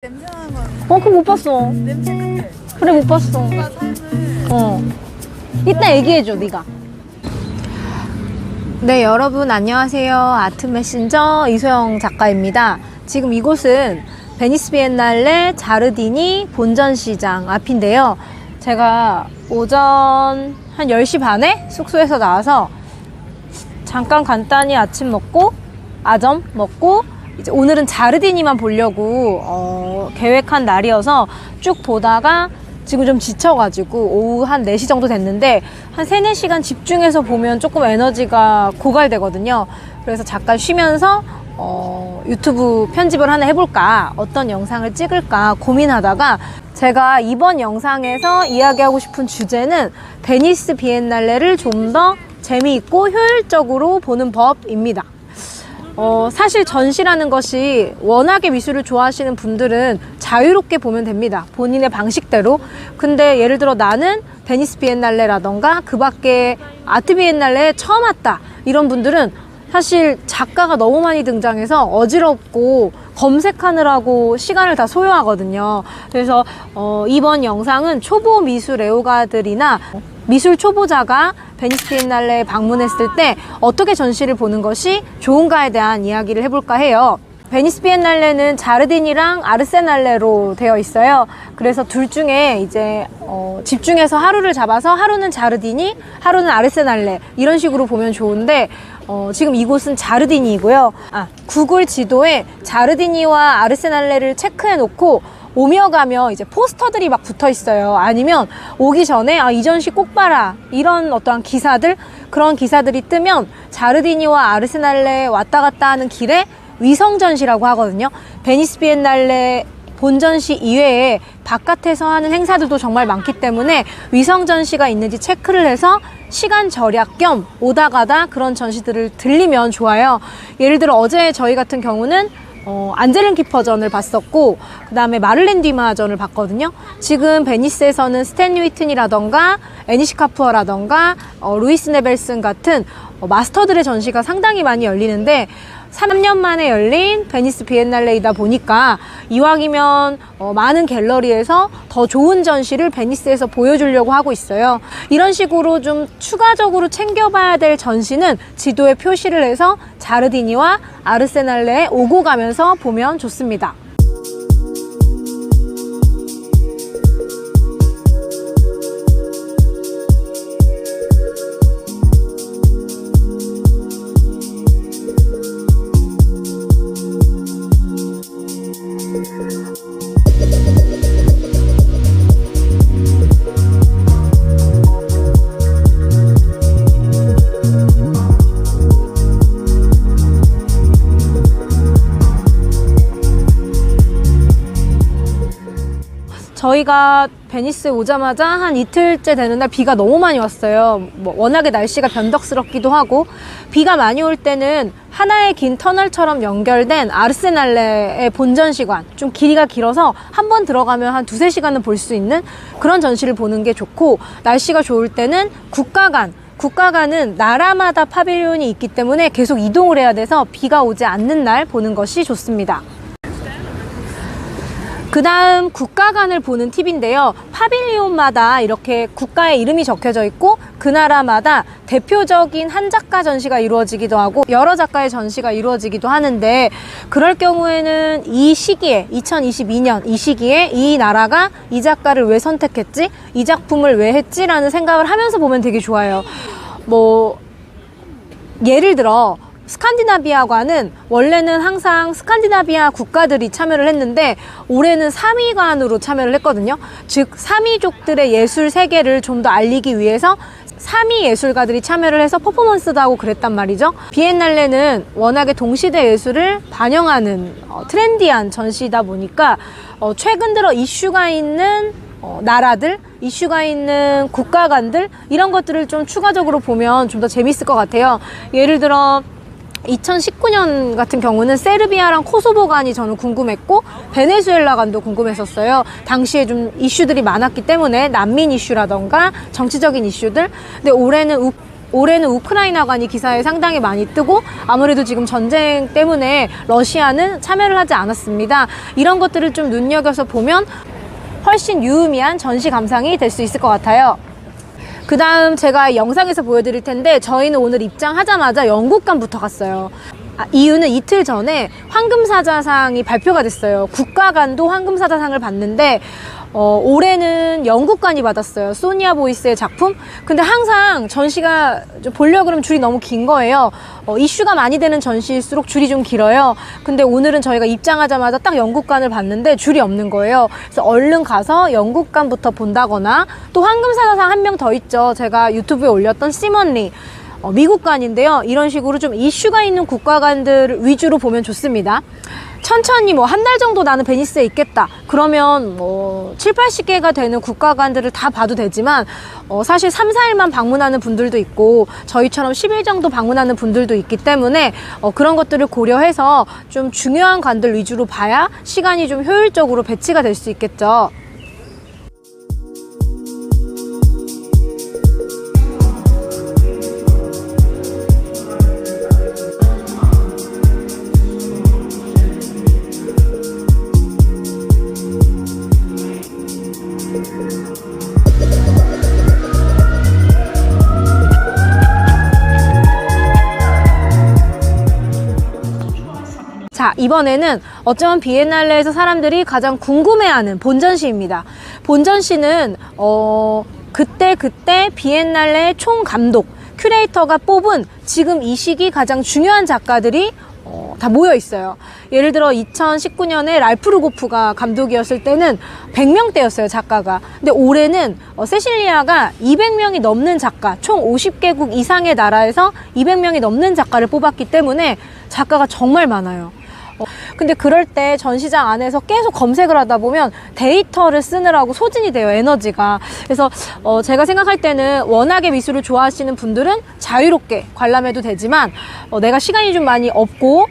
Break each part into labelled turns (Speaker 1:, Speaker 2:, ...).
Speaker 1: 냄새 나는 거.
Speaker 2: 그거 못 봤어.
Speaker 1: 냄새 같아.
Speaker 2: 그래, 못 봤어.
Speaker 1: 뭔가 삶을.
Speaker 2: 이따 얘기해줘, 네가. 네, 여러분 안녕하세요. 아트 메신저 이소영 작가입니다. 지금 이곳은 베니스 비엔날레 자르디니 본전시장 앞인데요. 제가 오전 한 10시 반에 숙소에서 나와서 잠깐 간단히 아침 먹고 아점 먹고 이제 오늘은 자르디니만 보려고 계획한 날이어서 쭉 보다가 지금 좀 지쳐가지고 오후 한 4시 정도 됐는데 한 3, 4시간 집중해서 보면 조금 에너지가 고갈되거든요. 그래서 잠깐 쉬면서 유튜브 편집을 하나 해볼까, 어떤 영상을 찍을까 고민하다가 제가 이번 영상에서 이야기하고 싶은 주제는 베니스 비엔날레를 좀 더 재미있고 효율적으로 보는 법입니다. 사실 전시라는 것이 워낙에 미술을 좋아하시는 분들은 자유롭게 보면 됩니다. 본인의 방식대로. 근데 예를 들어 나는 베니스 비엔날레라던가 그 밖에 아트 비엔날레에 처음 왔다, 이런 분들은 사실 작가가 너무 많이 등장해서 어지럽고 검색하느라고 시간을 다 소요하거든요. 그래서 이번 영상은 초보 미술 애호가들이나 미술 초보자가 베니스 비엔날레에 방문했을 때 어떻게 전시를 보는 것이 좋은가에 대한 이야기를 해볼까 해요. 베니스 비엔날레는 자르디니랑 아르세날레로 되어 있어요. 그래서 둘 중에 이제 집중해서 하루를 잡아서 하루는 자르디니, 하루는 아르세날레, 이런 식으로 보면 좋은데 지금 이곳은 자르디니이고요. 구글 지도에 자르디니와 아르세날레를 체크해 놓고 오며 가며 이제 포스터들이 막 붙어 있어요. 아니면 오기 전에 이 전시 꼭 봐라, 이런 어떠한 기사들, 그런 기사들이 뜨면 자르디니와 아르세날레 왔다 갔다 하는 길에 위성전시라고 하거든요. 베니스 비엔날레 본전시 이외에 바깥에서 하는 행사들도 정말 많기 때문에 위성전시가 있는지 체크를 해서 시간 절약 겸 오다 가다 그런 전시들을 들리면 좋아요. 예를 들어 어제 저희 같은 경우는 안젤른 키퍼전을 봤었고, 그 다음에 마를렌 뒤마전을 봤거든요. 지금 베니스에서는 스탠리 휘튼이라던가 애니시 카푸어라던가 루이스 네벨슨 같은 마스터들의 전시가 상당히 많이 열리는데 3년 만에 열린 베니스 비엔날레이다 보니까 이왕이면 많은 갤러리에서 더 좋은 전시를 베니스에서 보여주려고 하고 있어요. 이런 식으로 좀 추가적으로 챙겨봐야 될 전시는 지도에 표시를 해서 자르디니와 아르세날레에 오고 가면서 보면 좋습니다. 저희가 베니스 오자마자 한 이틀째 되는 날 비가 너무 많이 왔어요. 워낙에 날씨가 변덕스럽기도 하고, 비가 많이 올 때는 하나의 긴 터널처럼 연결된 아르세날레의 본전시관, 좀 길이가 길어서 한 번 들어가면 한 2~3시간은 볼 수 있는 그런 전시를 보는 게 좋고, 날씨가 좋을 때는 국가관은 나라마다 파빌리온이 있기 때문에 계속 이동을 해야 돼서 비가 오지 않는 날 보는 것이 좋습니다. 그 다음 국가관을 보는 팁인데요. 파빌리온마다 이렇게 국가의 이름이 적혀져 있고 그 나라마다 대표적인 한 작가 전시가 이루어지기도 하고 여러 작가의 전시가 이루어지기도 하는데, 그럴 경우에는 이 시기에 2022년 이 시기에 이 나라가 이 작가를 왜 선택했지? 이 작품을 왜 했지? 라는 생각을 하면서 보면 되게 좋아요. 예를 들어 스칸디나비아관은 원래는 항상 스칸디나비아 국가들이 참여를 했는데 올해는 3위관으로 참여를 했거든요. 즉 3위족들의 예술 세계를 좀 더 알리기 위해서 3위 예술가들이 참여를 해서 퍼포먼스도 하고 그랬단 말이죠. 비엔날레는 워낙에 동시대 예술을 반영하는 트렌디한 전시이다 보니까 최근 들어 이슈가 있는 나라들, 이슈가 있는 국가관들, 이런 것들을 좀 추가적으로 보면 좀 더 재밌을 것 같아요. 예를 들어 2019년 같은 경우는 세르비아랑 코소보관이 저는 궁금했고 베네수엘라관도 궁금했었어요. 당시에 좀 이슈들이 많았기 때문에 난민 이슈라던가 정치적인 이슈들. 근데 올해는 올해는 우크라이나관이 기사에 상당히 많이 뜨고 아무래도 지금 전쟁 때문에 러시아는 참여를 하지 않았습니다. 이런 것들을 좀 눈여겨서 보면 훨씬 유의미한 전시 감상이 될 수 있을 것 같아요. 그 다음 제가 영상에서 보여드릴 텐데 저희는 오늘 입장하자마자 영국관부터 갔어요. 이유는 이틀 전에 황금사자상이 발표가 됐어요. 국가관도 황금사자상을 받는데 올해는 영국관이 받았어요. 소니아 보이스의 작품. 근데 항상 전시가 보려고 그러면 줄이 너무 긴 거예요. 이슈가 많이 되는 전시일수록 줄이 좀 길어요. 근데 오늘은 저희가 입장하자마자 딱 영국관을 봤는데 줄이 없는 거예요. 그래서 얼른 가서 영국관부터 본다거나, 또 황금사자상 한 명 더 있죠. 제가 유튜브에 올렸던 시먼리, 미국관인데요. 이런 식으로 좀 이슈가 있는 국가관들 위주로 보면 좋습니다. 천천히 뭐 한 달 정도 나는 베니스에 있겠다 그러면 뭐 7, 80개가 되는 국가관들을 다 봐도 되지만 사실 3, 4일만 방문하는 분들도 있고 저희처럼 10일 정도 방문하는 분들도 있기 때문에 그런 것들을 고려해서 좀 중요한 관들 위주로 봐야 시간이 좀 효율적으로 배치가 될 수 있겠죠. 자, 이번에는 어쩌면 비엔날레에서 사람들이 가장 궁금해하는 본전시입니다. 본전시는 그때 비엔날레 총감독, 큐레이터가 뽑은 지금 이 시기 가장 중요한 작가들이 다 모여 있어요. 예를 들어 2019년에 랄프 루고프가 감독이었을 때는 100명대였어요, 작가가. 근데 올해는 세실리아가 200명이 넘는 작가, 총 50개국 이상의 나라에서 200명이 넘는 작가를 뽑았기 때문에 작가가 정말 많아요. 근데 그럴 때 전시장 안에서 계속 검색을 하다 보면 데이터를 쓰느라고 소진이 돼요, 에너지가. 그래서 제가 생각할 때는 워낙에 미술을 좋아하시는 분들은 자유롭게 관람해도 되지만 내가 시간이 좀 많이 없고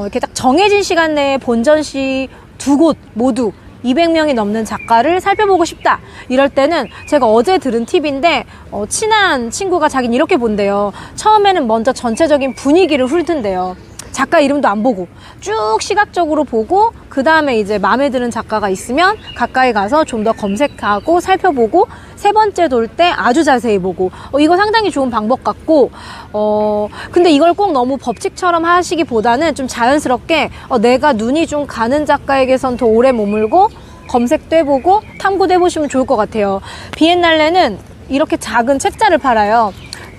Speaker 2: 이렇게 딱 정해진 시간 내에 본전시 2곳 모두 200명이 넘는 작가를 살펴보고 싶다 이럴 때는 제가 어제 들은 팁인데 친한 친구가 자기는 이렇게 본대요. 처음에는 먼저 전체적인 분위기를 훑은대요. 작가 이름도 안 보고 쭉 시각적으로 보고 그 다음에 이제 마음에 드는 작가가 있으면 가까이 가서 좀 더 검색하고 살펴보고 세 번째 돌 때 아주 자세히 보고 이거 상당히 좋은 방법 같고 근데 이걸 꼭 너무 법칙처럼 하시기보다는 좀 자연스럽게 내가 눈이 좀 가는 작가에게선 더 오래 머물고 검색도 해보고 탐구도 해보시면 좋을 것 같아요. 비엔날레는 이렇게 작은 책자를 팔아요.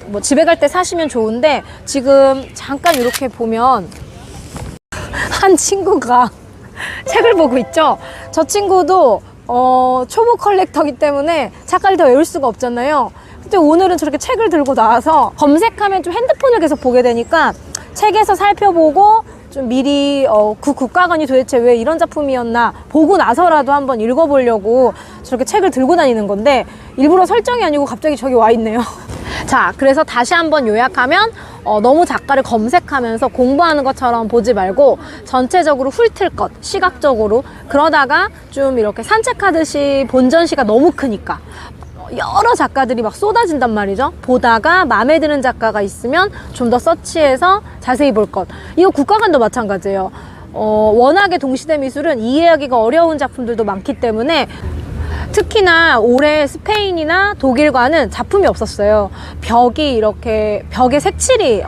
Speaker 2: 뭐 집에 갈 때 사시면 좋은데 지금 잠깐 이렇게 보면 한 친구가 책을 보고 있죠. 저 친구도 초보 컬렉터이기 때문에 작가를 더 외울 수가 없잖아요. 근데 오늘은 저렇게 책을 들고 나와서 검색하면 좀 핸드폰을 계속 보게 되니까 책에서 살펴보고 좀 미리 그 국가관이 도대체 왜 이런 작품이었나 보고 나서라도 한번 읽어보려고 저렇게 책을 들고 다니는 건데 일부러 설정이 아니고 갑자기 저기 와 있네요. 자, 그래서 다시 한번 요약하면 너무 작가를 검색하면서 공부하는 것처럼 보지 말고 전체적으로 훑을 것, 시각적으로. 그러다가 좀 이렇게 산책하듯이 본전시가 너무 크니까 여러 작가들이 막 쏟아진단 말이죠. 보다가 마음에 드는 작가가 있으면 좀 더 서치해서 자세히 볼 것. 이거 국가관도 마찬가지예요. 워낙에 동시대 미술은 이해하기가 어려운 작품들도 많기 때문에 특히나 올해 스페인이나 독일과는 작품이 없었어요. 벽이 이렇게 벽의 색칠이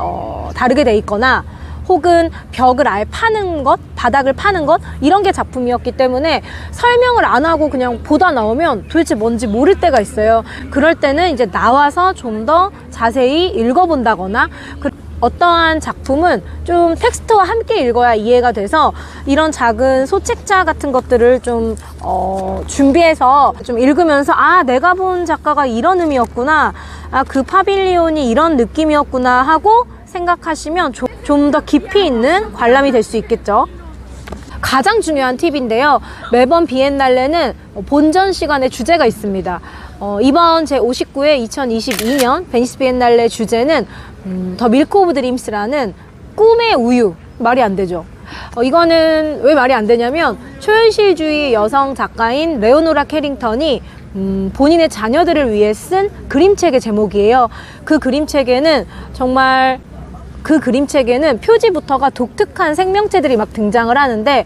Speaker 2: 다르게 돼 있거나 혹은 벽을 아예 파는 것, 바닥을 파는 것 이런 게 작품이었기 때문에 설명을 안 하고 그냥 보다 나오면 도대체 뭔지 모를 때가 있어요. 그럴 때는 이제 나와서 좀 더 자세히 읽어본다거나 어떠한 작품은 좀 텍스트와 함께 읽어야 이해가 돼서 이런 작은 소책자 같은 것들을 좀 준비해서 좀 읽으면서 내가 본 작가가 이런 의미였구나, 그 파빌리온이 이런 느낌이었구나 하고 생각하시면 좀 더 깊이 있는 관람이 될 수 있겠죠. 가장 중요한 팁인데요. 매번 비엔날레는 본전 시간에 주제가 있습니다. 이번 제59회 2022년 베니스 비엔날레 주제는 더 밀크 오브 드림스라는 꿈의 우유. 말이 안 되죠. 이거는 왜 말이 안 되냐면 초현실주의 여성 작가인 레오노라 캐링턴이 본인의 자녀들을 위해 쓴 그림책의 제목이에요. 그 그림책에는 표지부터가 독특한 생명체들이 막 등장을 하는데,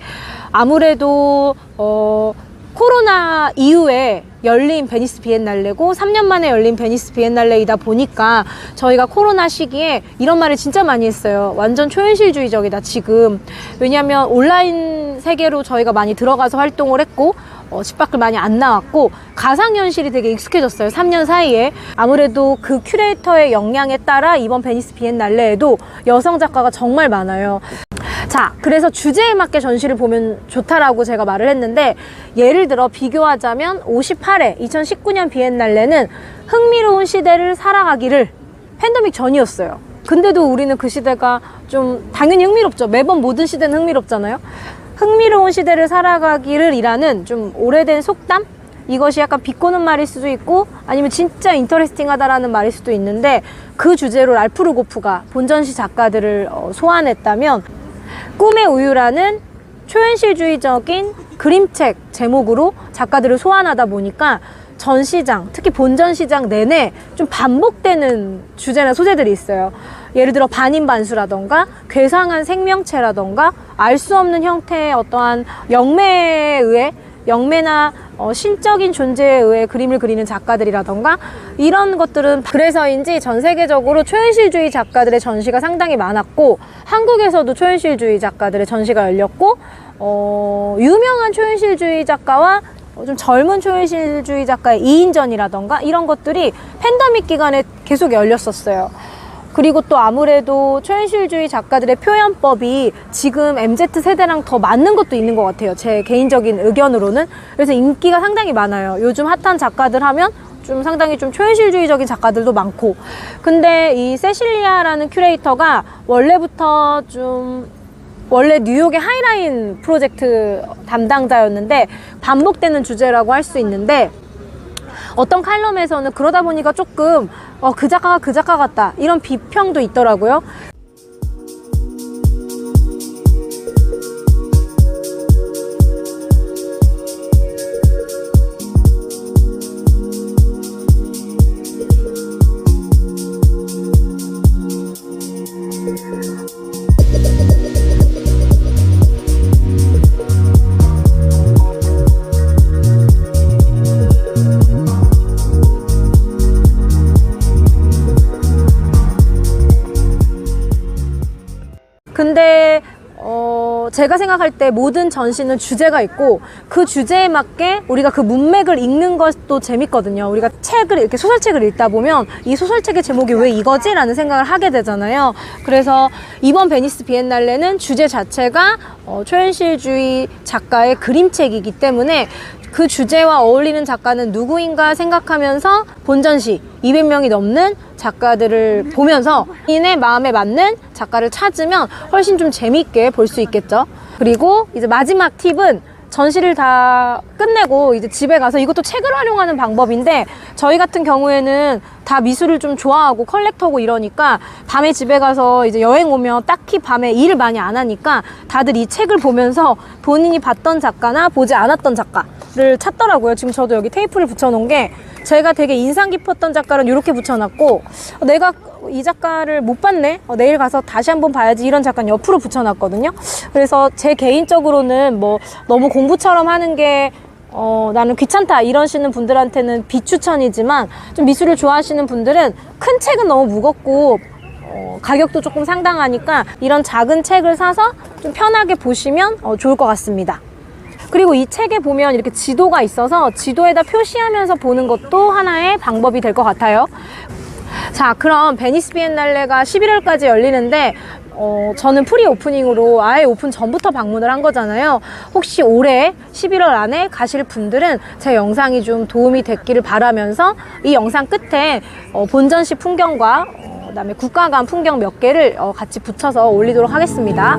Speaker 2: 아무래도 코로나 이후에 열린 베니스 비엔날레고 3년 만에 열린 베니스 비엔날레이다 보니까 저희가 코로나 시기에 이런 말을 진짜 많이 했어요. 완전 초현실주의적이다 지금. 왜냐하면 온라인 세계로 저희가 많이 들어가서 활동을 했고 집 밖을 많이 안 나왔고 가상현실이 되게 익숙해졌어요. 3년 사이에. 아무래도 그 큐레이터의 역량에 따라 이번 베니스 비엔날레에도 여성 작가가 정말 많아요. 자, 그래서 주제에 맞게 전시를 보면 좋다라고 제가 말을 했는데, 예를 들어 비교하자면 58회 2019년 비엔날레는 흥미로운 시대를 살아가기를 팬데믹 전이었어요. 근데도 우리는 그 시대가 좀 당연히 흥미롭죠. 매번 모든 시대는 흥미롭잖아요. 흥미로운 시대를 살아가기를 이라는 좀 오래된 속담? 이것이 약간 비꼬는 말일 수도 있고 아니면 진짜 인터레스팅하다라는 말일 수도 있는데, 그 주제로 랄프 루고프가 본전시 작가들을 소환했다면 꿈의 우유라는 초현실주의적인 그림책 제목으로 작가들을 소환하다 보니까 전시장, 특히 본전시장 내내 좀 반복되는 주제나 소재들이 있어요. 예를 들어 반인반수라던가 괴상한 생명체라던가 알 수 없는 형태의 어떠한 영매나 신적인 존재에 의해 그림을 그리는 작가들이라던가 이런 것들은, 그래서인지 전 세계적으로 초현실주의 작가들의 전시가 상당히 많았고, 한국에서도 초현실주의 작가들의 전시가 열렸고, 유명한 초현실주의 작가와 좀 젊은 초현실주의 작가의 2인전이라던가 이런 것들이 팬데믹 기간에 계속 열렸었어요. 그리고 또 아무래도 초현실주의 작가들의 표현법이 지금 MZ세대랑 더 맞는 것도 있는 것 같아요. 제 개인적인 의견으로는. 그래서 인기가 상당히 많아요. 요즘 핫한 작가들 하면 좀 상당히 좀 초현실주의적인 작가들도 많고. 근데 이 세실리아라는 큐레이터가 원래 뉴욕의 하이라인 프로젝트 담당자였는데 반복되는 주제라고 할 수 있는데, 어떤 칼럼에서는 그러다 보니까 조금 그 작가가 그 작가 같다 이런 비평도 있더라고요. 근데 제가 생각할 때 모든 전시는 주제가 있고 그 주제에 맞게 우리가 그 문맥을 읽는 것도 재밌거든요. 우리가 이렇게 소설책을 읽다 보면 이 소설책의 제목이 왜 이거지? 라는 생각을 하게 되잖아요. 그래서 이번 베니스 비엔날레는 주제 자체가 초현실주의 작가의 그림책이기 때문에 그 주제와 어울리는 작가는 누구인가 생각하면서 본전시 200명이 넘는 작가들을 보면서 본인의 마음에 맞는 작가를 찾으면 훨씬 좀 재미있게 볼 수 있겠죠. 그리고 이제 마지막 팁은 전시를 다 끝내고 이제 집에 가서, 이것도 책을 활용하는 방법인데, 저희 같은 경우에는 다 미술을 좀 좋아하고 컬렉터고 이러니까 밤에 집에 가서 이제 여행 오면 딱히 밤에 일을 많이 안 하니까 다들 이 책을 보면서 본인이 봤던 작가나 보지 않았던 작가를 찾더라고요. 지금 저도 여기 테이프를 붙여놓은 게, 제가 되게 인상 깊었던 작가는 이렇게 붙여놨고, 내가 이 작가를 못 봤네? 내일 가서 다시 한번 봐야지, 이런 작가는 옆으로 붙여놨거든요. 그래서 제 개인적으로는 뭐 너무 공부처럼 하는 게 나는 귀찮다 이러시는 분들한테는 비추천이지만, 좀 미술을 좋아하시는 분들은 큰 책은 너무 무겁고 가격도 조금 상당하니까 이런 작은 책을 사서 좀 편하게 보시면 좋을 것 같습니다. 그리고 이 책에 보면 이렇게 지도가 있어서 지도에다 표시하면서 보는 것도 하나의 방법이 될 것 같아요. 자, 그럼 베니스 비엔날레가 11월까지 열리는데 저는 프리 오프닝으로 아예 오픈 전부터 방문을 한 거잖아요. 혹시 올해 11월 안에 가실 분들은 제 영상이 좀 도움이 됐기를 바라면서 이 영상 끝에 본전시 풍경과 그다음에 국가 간 풍경 몇 개를 같이 붙여서 올리도록 하겠습니다.